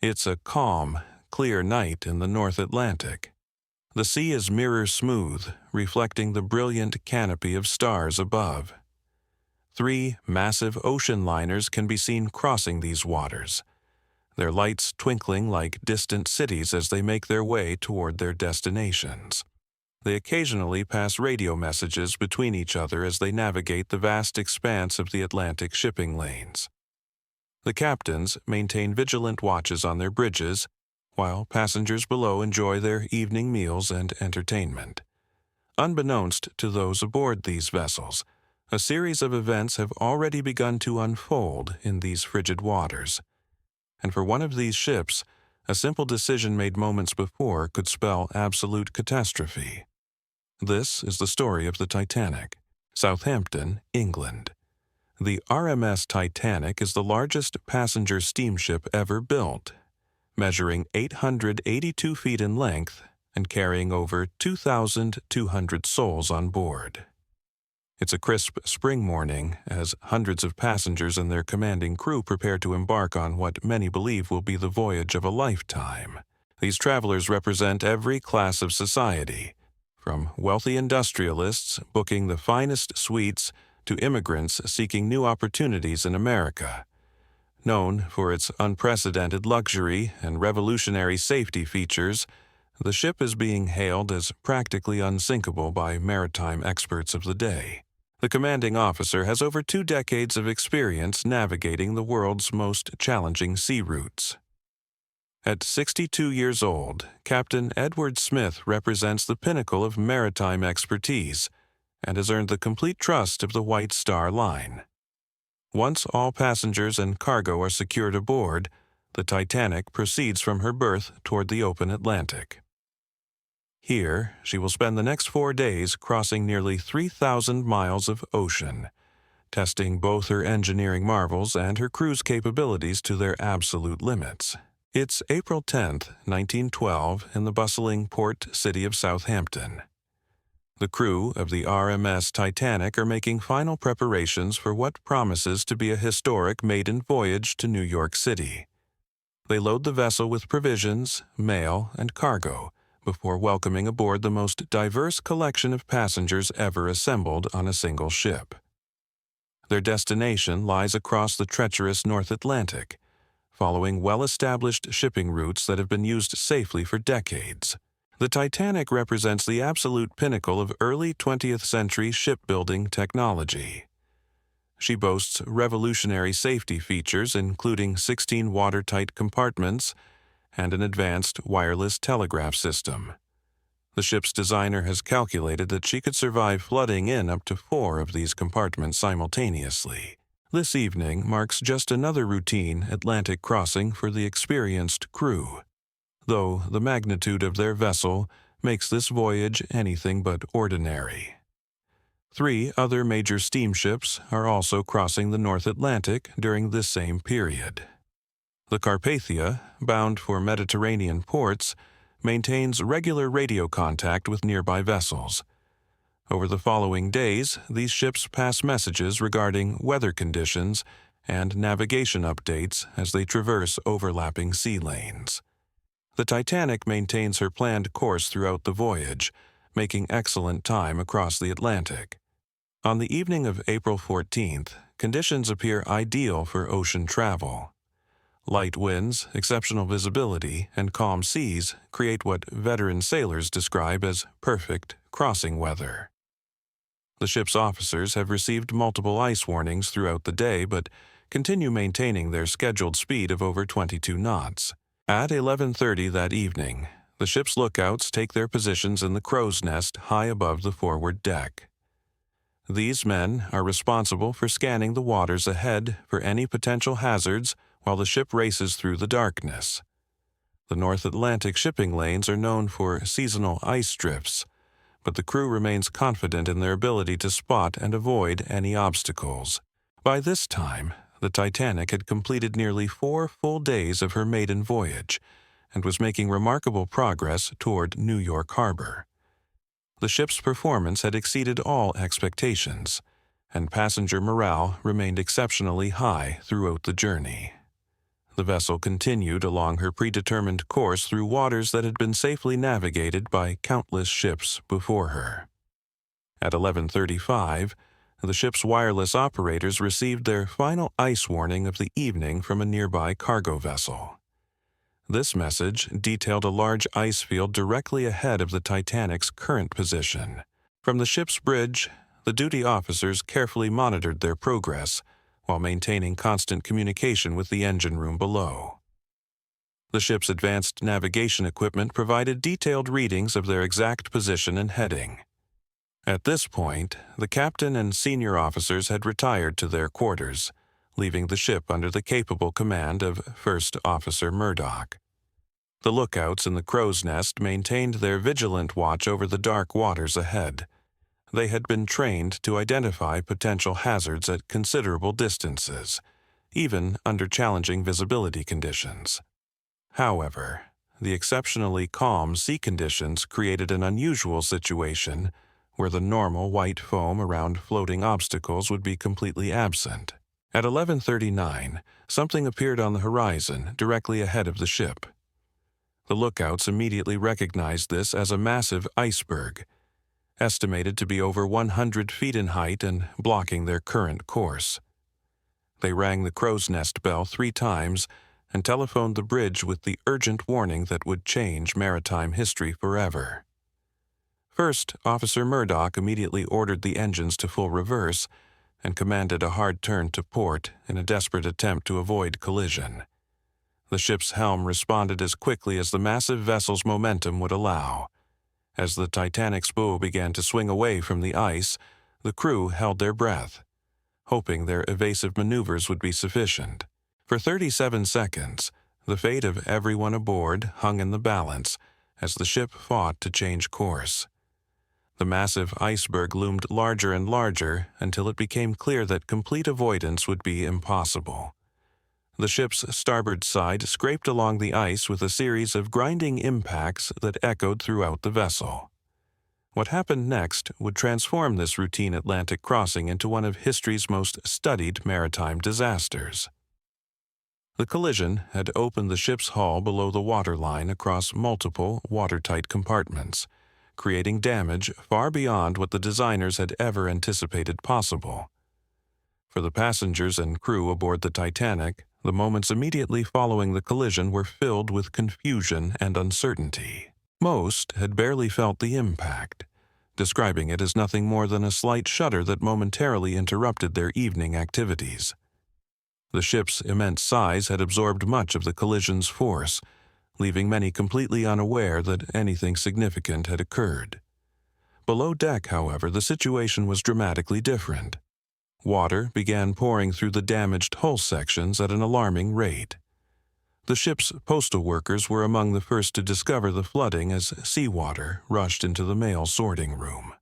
It's a calm, clear night in the North Atlantic. The sea is mirror smooth, reflecting the brilliant canopy of stars above. 3 massive ocean liners can be seen crossing these waters, their lights twinkling like distant cities as they make their way toward their destinations. They occasionally pass radio messages between each other as they navigate the vast expanse of the Atlantic shipping lanes. The captains maintain vigilant watches on their bridges, while passengers below enjoy their evening meals and entertainment. Unbeknownst to those aboard these vessels, a series of events have already begun to unfold in these frigid waters. And for one of these ships, a simple decision made moments before could spell absolute catastrophe. This is the story of the Titanic, Southampton, England. The RMS Titanic is the largest passenger steamship ever built, measuring 882 feet in length and carrying over 2,200 souls on board. It's a crisp spring morning as hundreds of passengers and their commanding crew prepare to embark on what many believe will be the voyage of a lifetime. These travelers represent every class of society, from wealthy industrialists booking the finest suites to immigrants seeking new opportunities in America. Known for its unprecedented luxury and revolutionary safety features, the ship is being hailed as practically unsinkable by maritime experts of the day. The commanding officer has over 2 decades of experience navigating the world's most challenging sea routes. At 62 years old, Captain Edward Smith represents the pinnacle of maritime expertise and has earned the complete trust of the White Star Line. Once all passengers and cargo are secured aboard, the Titanic proceeds from her berth toward the open Atlantic. Here, she will spend the next 4 days crossing nearly 3,000 miles of ocean, testing both her engineering marvels and her crew's capabilities to their absolute limits. It's April 10, 1912, in the bustling port city of Southampton. The crew of the RMS Titanic are making final preparations for what promises to be a historic maiden voyage to New York City. They load the vessel with provisions, mail, and cargo, before welcoming aboard the most diverse collection of passengers ever assembled on a single ship. Their destination lies across the treacherous North Atlantic, following well-established shipping routes that have been used safely for decades. The Titanic represents the absolute pinnacle of early 20th century shipbuilding technology. She boasts revolutionary safety features including 16 watertight compartments and an advanced wireless telegraph system. The ship's designer has calculated that she could survive flooding in up to 4 of these compartments simultaneously. This evening marks just another routine Atlantic crossing for the experienced crew, though the magnitude of their vessel makes this voyage anything but ordinary. 3 other major steamships are also crossing the North Atlantic during this same period. The Carpathia, bound for Mediterranean ports, maintains regular radio contact with nearby vessels. Over the following days, these ships pass messages regarding weather conditions and navigation updates as they traverse overlapping sea lanes. The Titanic maintains her planned course throughout the voyage, making excellent time across the Atlantic. On the evening of April 14th, conditions appear ideal for ocean travel. Light winds, exceptional visibility, and calm seas create what veteran sailors describe as perfect crossing weather. The ship's officers have received multiple ice warnings throughout the day but continue maintaining their scheduled speed of over 22 knots. At 11:30 that evening, the ship's lookouts take their positions in the crow's nest high above the forward deck. These men are responsible for scanning the waters ahead for any potential hazards while the ship races through the darkness. The North Atlantic shipping lanes are known for seasonal ice drifts, but the crew remains confident in their ability to spot and avoid any obstacles. By this time, the Titanic had completed nearly 4 full days of her maiden voyage and was making remarkable progress toward New York Harbor. The ship's performance had exceeded all expectations, and passenger morale remained exceptionally high throughout the journey. The vessel continued along her predetermined course through waters that had been safely navigated by countless ships before her. At 11:35, the ship's wireless operators received their final ice warning of the evening from a nearby cargo vessel. This message detailed a large ice field directly ahead of the Titanic's current position. From the ship's bridge, the duty officers carefully monitored their progress while maintaining constant communication with the engine room below. The ship's advanced navigation equipment provided detailed readings of their exact position and heading. At this point, the captain and senior officers had retired to their quarters, leaving the ship under the capable command of First Officer Murdoch. The lookouts in the crow's nest maintained their vigilant watch over the dark waters ahead. They had been trained to identify potential hazards at considerable distances, even under challenging visibility conditions. However, the exceptionally calm sea conditions created an unusual situation where the normal white foam around floating obstacles would be completely absent. At 11:39, something appeared on the horizon directly ahead of the ship. The lookouts immediately recognized this as a massive iceberg, estimated to be over 100 feet in height and blocking their current course. They rang the crow's nest bell 3 times and telephoned the bridge with the urgent warning that would change maritime history forever. First, Officer Murdoch immediately ordered the engines to full reverse and commanded a hard turn to port in a desperate attempt to avoid collision. The ship's helm responded as quickly as the massive vessel's momentum would allow. As the Titanic's bow began to swing away from the ice, the crew held their breath, hoping their evasive maneuvers would be sufficient. For 37 seconds, the fate of everyone aboard hung in the balance as the ship fought to change course. The massive iceberg loomed larger and larger until it became clear that complete avoidance would be impossible. The ship's starboard side scraped along the ice with a series of grinding impacts that echoed throughout the vessel. What happened next would transform this routine Atlantic crossing into one of history's most studied maritime disasters. The collision had opened the ship's hull below the waterline across multiple watertight compartments, creating damage far beyond what the designers had ever anticipated possible. For the passengers and crew aboard the Titanic, the moments immediately following the collision were filled with confusion and uncertainty. Most had barely felt the impact, describing it as nothing more than a slight shudder that momentarily interrupted their evening activities. The ship's immense size had absorbed much of the collision's force, leaving many completely unaware that anything significant had occurred. Below deck, however, the situation was dramatically different. Water began pouring through the damaged hull sections at an alarming rate. The ship's postal workers were among the first to discover the flooding as seawater rushed into the mail sorting room.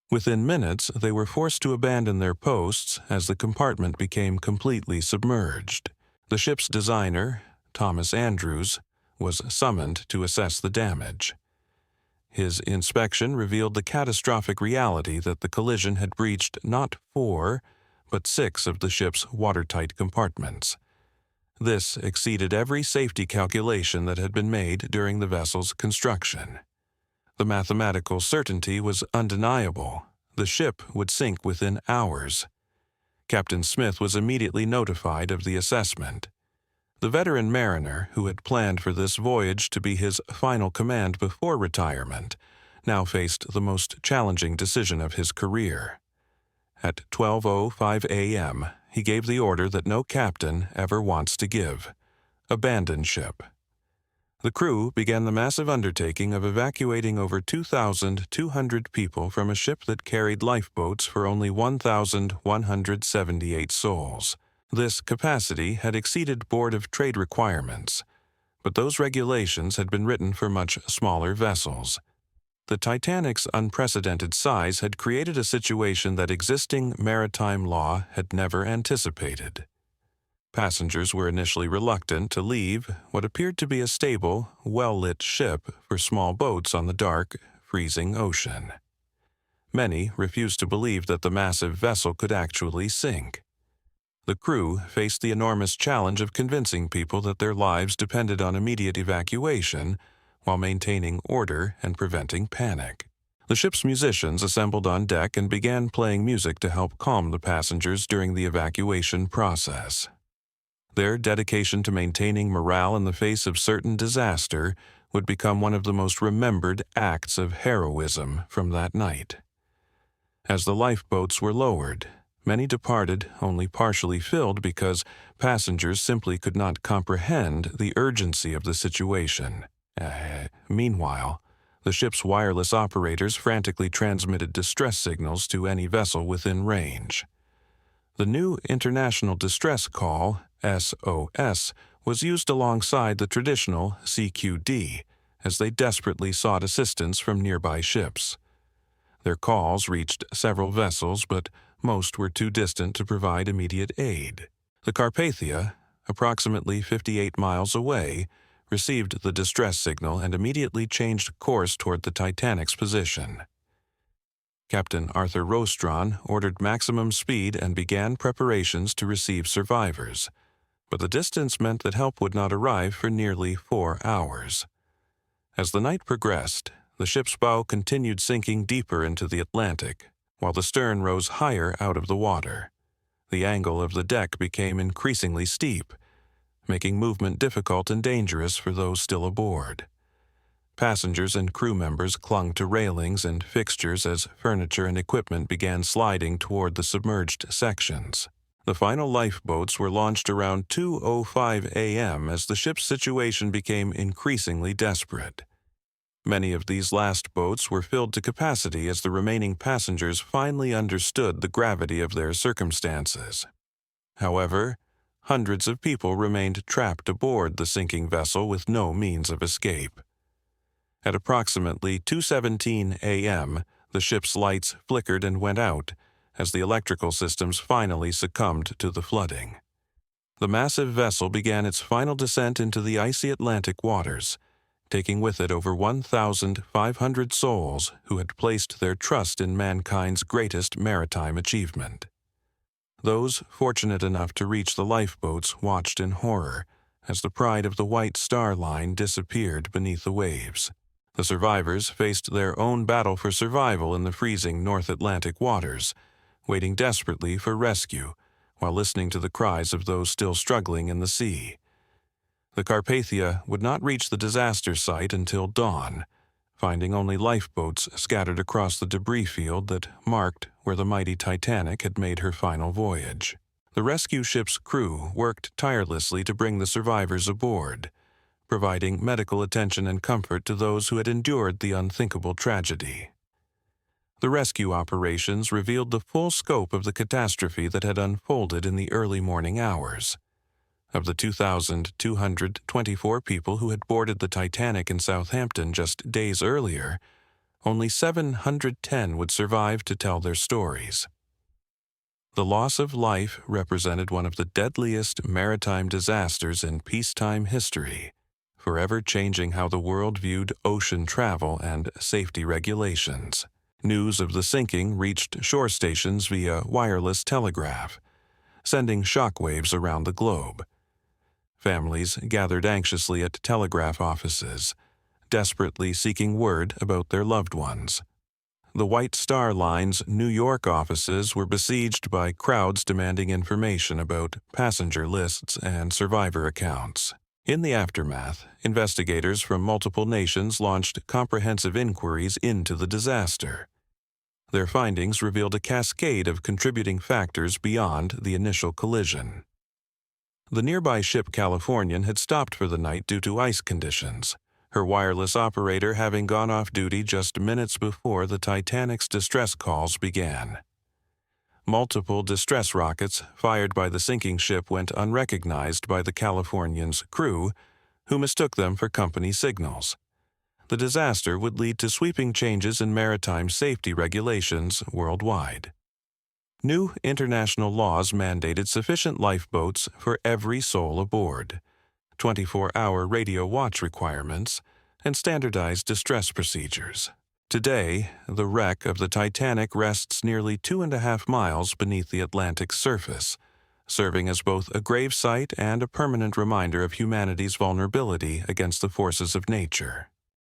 Within minutes, they were forced to abandon their posts as the compartment became completely submerged. The ship's designer, Thomas Andrews, was summoned to assess the damage. His inspection revealed the catastrophic reality that the collision had breached not 4, but 6 of the ship's watertight compartments. This exceeded every safety calculation that had been made during the vessel's construction. The mathematical certainty was undeniable. The ship would sink within hours. Captain Smith was immediately notified of the assessment. The veteran mariner, who had planned for this voyage to be his final command before retirement, now faced the most challenging decision of his career. At 12:05 a.m., he gave the order that no captain ever wants to give: abandon ship. The crew began the massive undertaking of evacuating over 2,200 people from a ship that carried lifeboats for only 1,178 souls. This capacity had exceeded Board of Trade requirements, but those regulations had been written for much smaller vessels. The Titanic's unprecedented size had created a situation that existing maritime law had never anticipated. Passengers were initially reluctant to leave what appeared to be a stable, well-lit ship for small boats on the dark, freezing ocean. Many refused to believe that the massive vessel could actually sink. The crew faced the enormous challenge of convincing people that their lives depended on immediate evacuation while maintaining order and preventing panic. The ship's musicians assembled on deck and began playing music to help calm the passengers during the evacuation process. Their dedication to maintaining morale in the face of certain disaster would become one of the most remembered acts of heroism from that night. As the lifeboats were lowered, many departed only partially filled because passengers simply could not comprehend the urgency of the situation. Meanwhile, the ship's wireless operators frantically transmitted distress signals to any vessel within range. The new International Distress Call, SOS, was used alongside the traditional CQD as they desperately sought assistance from nearby ships. Their calls reached several vessels, but most were too distant to provide immediate aid. The Carpathia, approximately 58 miles away, received the distress signal and immediately changed course toward the Titanic's position. Captain Arthur Rostron ordered maximum speed and began preparations to receive survivors, but the distance meant that help would not arrive for nearly 4 hours. As the night progressed, the ship's bow continued sinking deeper into the Atlantic, while the stern rose higher out of the water. The angle of the deck became increasingly steep, making movement difficult and dangerous for those still aboard. Passengers and crew members clung to railings and fixtures as furniture and equipment began sliding toward the submerged sections. The final lifeboats were launched around 2:05 a.m. as the ship's situation became increasingly desperate. Many of these last boats were filled to capacity as the remaining passengers finally understood the gravity of their circumstances. However, hundreds of people remained trapped aboard the sinking vessel with no means of escape. At approximately 2:17 a.m., the ship's lights flickered and went out as the electrical systems finally succumbed to the flooding. The massive vessel began its final descent into the icy Atlantic waters, taking with it over 1,500 souls who had placed their trust in mankind's greatest maritime achievement. Those fortunate enough to reach the lifeboats watched in horror as the pride of the White Star Line disappeared beneath the waves. The survivors faced their own battle for survival in the freezing North Atlantic waters, waiting desperately for rescue while listening to the cries of those still struggling in the sea. The Carpathia would not reach the disaster site until dawn, finding only lifeboats scattered across the debris field that marked where the mighty Titanic had made her final voyage. The rescue ship's crew worked tirelessly to bring the survivors aboard, providing medical attention and comfort to those who had endured the unthinkable tragedy. The rescue operations revealed the full scope of the catastrophe that had unfolded in the early morning hours. Of the 2,224 people who had boarded the Titanic in Southampton just days earlier, only 710 would survive to tell their stories. The loss of life represented one of the deadliest maritime disasters in peacetime history, forever changing how the world viewed ocean travel and safety regulations. News of the sinking reached shore stations via wireless telegraph, sending shockwaves around the globe. Families gathered anxiously at telegraph offices, desperately seeking word about their loved ones. The White Star Line's New York offices were besieged by crowds demanding information about passenger lists and survivor accounts. In the aftermath, investigators from multiple nations launched comprehensive inquiries into the disaster. Their findings revealed a cascade of contributing factors beyond the initial collision. The nearby ship Californian had stopped for the night due to ice conditions, her wireless operator having gone off duty just minutes before the Titanic's distress calls began. Multiple distress rockets fired by the sinking ship went unrecognized by the Californian's crew, who mistook them for company signals. The disaster would lead to sweeping changes in maritime safety regulations worldwide. New international laws mandated sufficient lifeboats for every soul aboard, 24-hour radio watch requirements, and standardized distress procedures. Today, the wreck of the Titanic rests nearly 2.5 miles beneath the Atlantic's surface, serving as both a grave site and a permanent reminder of humanity's vulnerability against the forces of nature.